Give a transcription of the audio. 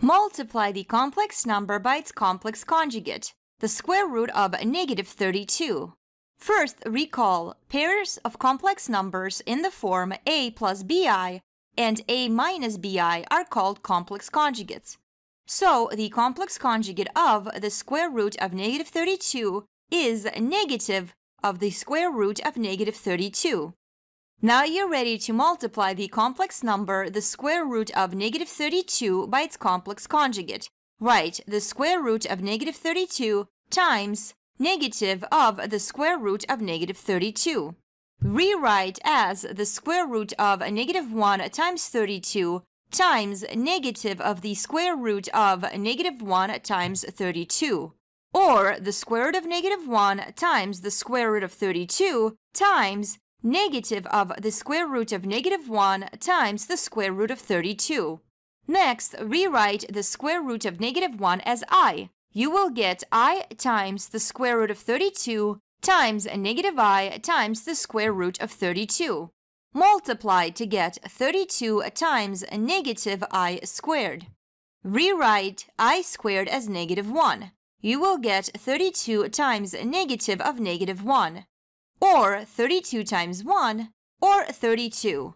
Multiply the complex number by its complex conjugate, the square root of -32. First, recall pairs of complex numbers in the form a plus bi and a minus bi are called complex conjugates. So, the complex conjugate of the square root of -32 is negative of the square root of -32. Now you're ready to multiply the complex number, the square root of -32, by its complex conjugate. Write the square root of -32 times negative of the square root of -32. Rewrite as the square root of -1 times 32 times negative of the square root of -1 times 32. Or the square root of -1 times the square root of 32 times negative of the square root of -1 times the square root of 32. Next, rewrite the square root of -1 as I. You will get I times the square root of 32 times -I times the square root of 32. Multiply to get 32 times -I squared. Rewrite I squared as -1. You will get 32 times negative of -1. Or 32 times 1, or 32.